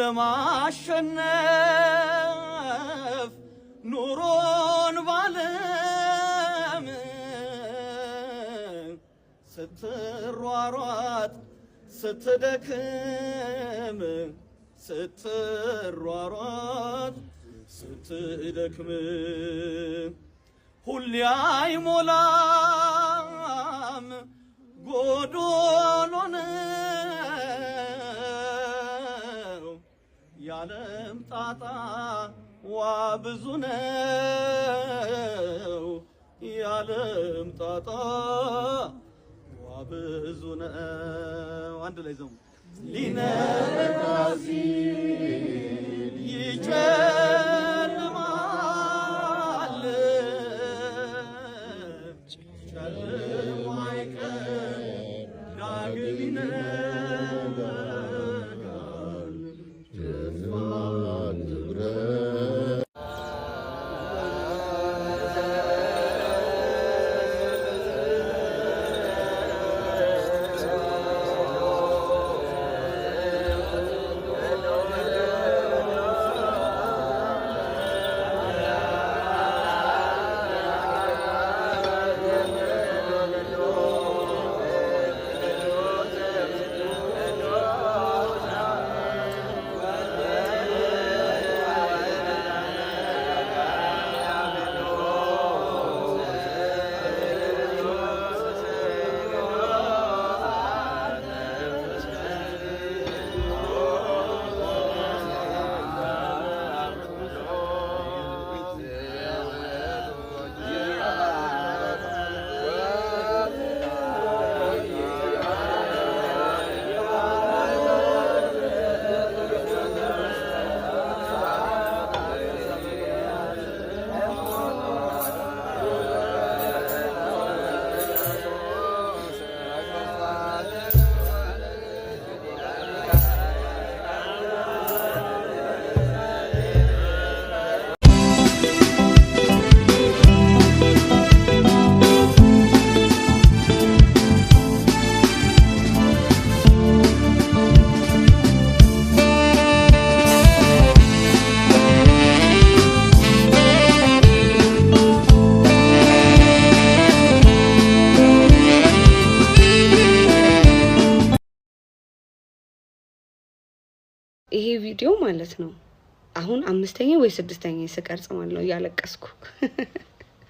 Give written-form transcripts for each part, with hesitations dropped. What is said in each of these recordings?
ለማሸነፍ ኑሮን ባለም ስትሯሯጥ ስትደክም ስትሯሯጥ ስትደክም ሁሌ አይሞላም ጎዶሎ ነው ያለም ጣጣ ዋ ብዙ ነው ያለም ጣጣ ዋ ብዙ ነው አንድ ላይ ዘሙ ሊነጋ ሲል ይጨልማል ጨልሞ አይቀር ዳግም ይነጋል ተስፋን ትብረር ይሄ ቪዲዮ ማለት ነው አሁን አምስተኛ ወይ ስድስተኛ ስቀርጽ ማለት ነው ያለቀስኩ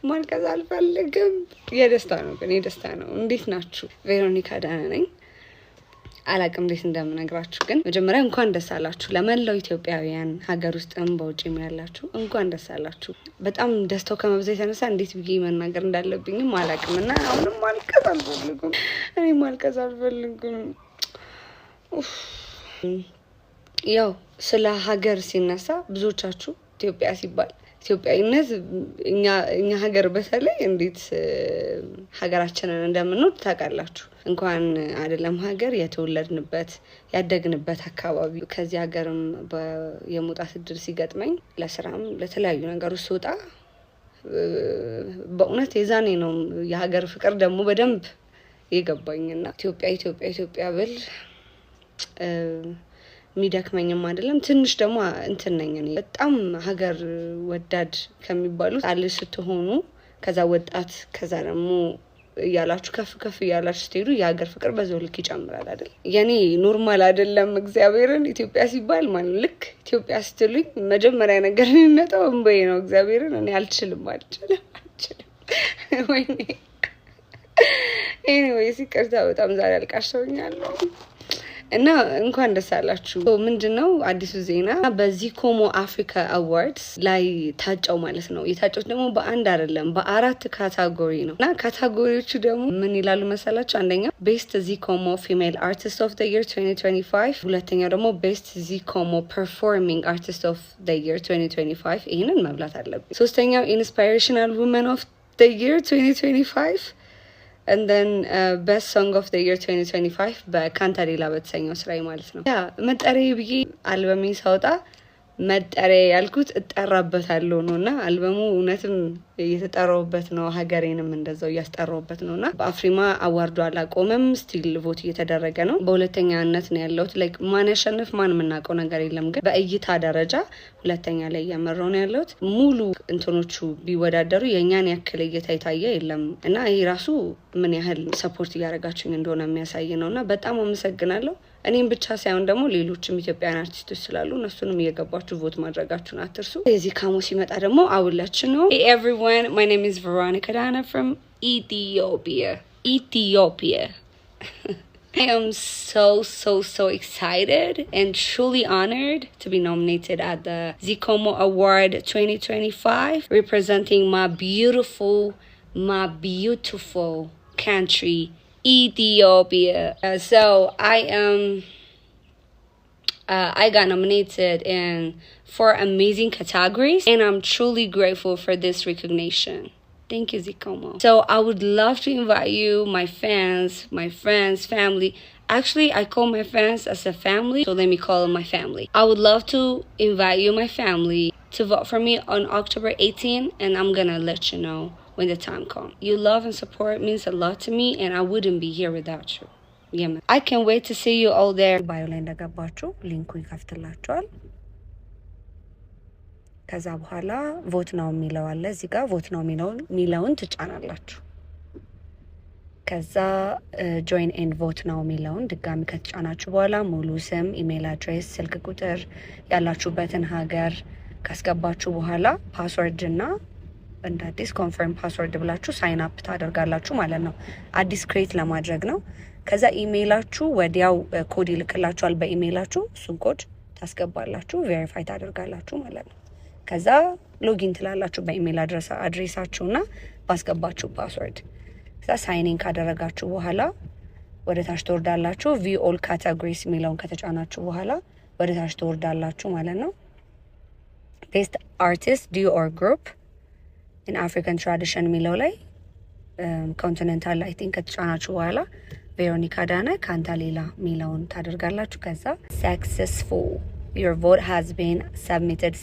ማልቀስ አልፈልግም የደስታ ነው ግን የደስታ ነው እንዴት ናችሁ ቬሮኒካ ዳና ነኝ አላቅም እንዴት እንደምነግራችሁ ግን መጀመሪያ እንኳን ደስ አላችሁ ለመላው ኢትዮጵያውያን ሀገር ውስጥም በውጭም ያላችሁ እንኳን ደስ አላችሁ በጣም ደስታው ከመብዛት የተነሳ እንዴት ብዬ መናገር እንዳለብኝም አላቅምና አሁንም ማልቀስ አልፈልግም እኔ ማልቀስ አልፈልግም ያው ስለ ሀገር ሲነሳ ብዙዎቻችሁ ኢትዮጵያ ሲባል ኢትዮጵያዊነት እኛ ሀገር በተለይ እንዴት ሀገራችንን እንደምንወድ ታውቃላችሁ እንኳን አይደለም ሀገር የተወለድንበት ያደግንበት አካባቢ ከዚህ ሀገርም የመውጣት እድል ሲገጥመኝ ለስራም ለተለያዩ ነገሮች ስወጣ በእውነት የዛኔ ነው የሀገር ፍቅር ደግሞ በደንብ የገባኝና ኢትዮጵያ ብል ሚደክመኝም አይደለም ትንሽ ደግሞ እንትን ነኝ እኔ በጣም ሀገር ወዳድ ከሚባሉት አለ ስትሆኑ ከዛ ወጣት ከዛ ደግሞ ያላችሁ ከፍ ያላችሁ ስትሄዱ የሀገር ፍቅር በዛው ልክ ይጨምራል አይደል የኔ ኖርማል አይደለም እግዚአብሔርን ኢትዮጵያ ሲባል ማለት ልክ ኢትዮጵያ ስትሉኝ መጀመሪያ ነገር የሚመጣው እንበይ ነው እግዚአብሔርን እኔ አልችልም ወይኔ ኤኒዌይስ ይቅርታ በጣም ዛሬ አልቃሸውኛለሁ እና እንኳን ደስ አላችሁ ምንድነው አዲሱ ዜና በዚህ ኮሞ አፍሪካ አዋርድስ ላይ ታጫው ማለት ነው የታጫው ደግሞ በአንድ አይደለም በአራት ካታጎሪ ነው እና ካታጎሪዎቹ ደግሞ ምን ይላሉ መሰላችሁ አንደኛ ቤስት ዚኮሞ ፊሜል አርቲስት ኦፍ ዘ ይር 2025 ሁለተኛው ደግሞ ቤስት ዚኮሞ ፐርፎርሚንግ አርቲስት ኦፍ ዘ ይር 2025 ይሄንን መብላት አለብኝ ሶስተኛው ኢንስፓይሬሽናል ውመን ኦፍ ዘ ይር 2025 and then best song of the year 2025 በካንታሌላ በተሰኘው ስራዬ ማለት ነው ያ መጠሪያ ብዬ አልበሜን ሳወጣ መጠሪያ ያልኩት እጠራበታለሁ ነውና አልበሙ እውነትም እየተጠራውበት ነው። ሀገሬንም እንደዛው እያስጠራውበት ነውና በአፍሪማ አዋርዱ አላቆመም። ስቲል ቮት እየተደረገ ነው። በሁለተኛነት ነው ያለሁት። ላይክ ማን ያሸንፍ ማን የምናውቀው ነገር የለም፣ ግን በእይታ ደረጃ ሁለተኛ ላይ እየመራው ነው ያለሁት። ሙሉ እንትኖቹ ቢወዳደሩ የኛን ያክል እይታ የታየ የለም እና ይሄ ራሱ ምን ያህል ሰፖርት እያደረጋችሁኝ እንደሆነ የሚያሳይ ነውና በጣም አመሰግናለሁ። እኔም ብቻ ሳይሆን ደግሞ ሌሎችም ኢትዮጵያውያን አርቲስቶች ስላሉ እነሱንም እየገባችሁ ቮት ማድረጋችሁን አትርሱ። የዚህ ካሞ ሲመጣ ደግሞ አውላችሁ ነው። Hey everyone, my name is Veronica Dana from Ethiopia. I am so excited and truly honored to be nominated at the Zikomo Award 2025, representing my beautiful country, Ethiopia. So I got nominated in 4 amazing categories, and I'm truly grateful for this recognition. Thank you, Zikomo. So I would love to invite you, my fans, my friends, family. Actually, I call my fans as a family, so let me call them my family. I would love to invite you, my family, to vote for me on October 18, and I'm gonna let you know when the time comes. Your love and support means a lot to me, and I wouldn't be here without you. Yeah, I can't wait to see you all there. Bio ላይ እንደገባችሁ ሊንኩ ይከፍትላችኋል። ከዛ በኋላ ቮት ነው የሚለው አለ እዚህ ጋር ቮት ነው የሚለውን ትጫናላችሁ። ከዛ ጆይን ኤንድ ቮት ነው የሚለውን ድጋሚ ከተጫናችሁ በኋላ ሙሉ ስም፣ ኢሜል አድሬስ፣ ስልክ ቁጥር፣ ያላችሁበትን ሀገር ካስገባችሁ በኋላ ፓስወርድ እና እንደ አዲስ ኮንፈርም ፓስወርድ ብላችሁ ሳይን አፕ ታደርጋላችሁ ማለት ነው። አዲስ ክሬት ለማድረግ ነው። ከዛ ኢሜይላችሁ ወዲያው ኮድ ይልክላችኋል በኢሜይላችሁ። እሱን ኮድ ታስገባላችሁ፣ ቬሪፋይ ታደርጋላችሁ ማለት ነው። ከዛ ሎጊን ትላላችሁ በኢሜይል አድሬሳችሁና ባስገባችሁ ፓስወርድ። ከዛ ሳይኒን ካደረጋችሁ በኋላ ወደ ታች ትወርዳላችሁ። ቪው ኦል ካቴጎሪስ የሚለውን ከተጫናችሁ በኋላ ወደ ታች ትወርዳላችሁ ማለት ነው። ቤስት አርቲስት ዲዮ ኦር ግሩፕ ኢን አፍሪካን ትራዲሽን የሚለው ላይ ኮንቲኔንታል አይ ቲንክ ከተጫናችሁ በኋላ ቬሮኒካ ዳነ ካንታ ሌላ የሚለውን ታደርጋላችሁ። ከዛ ሰክሰስፉል your vote has been submitted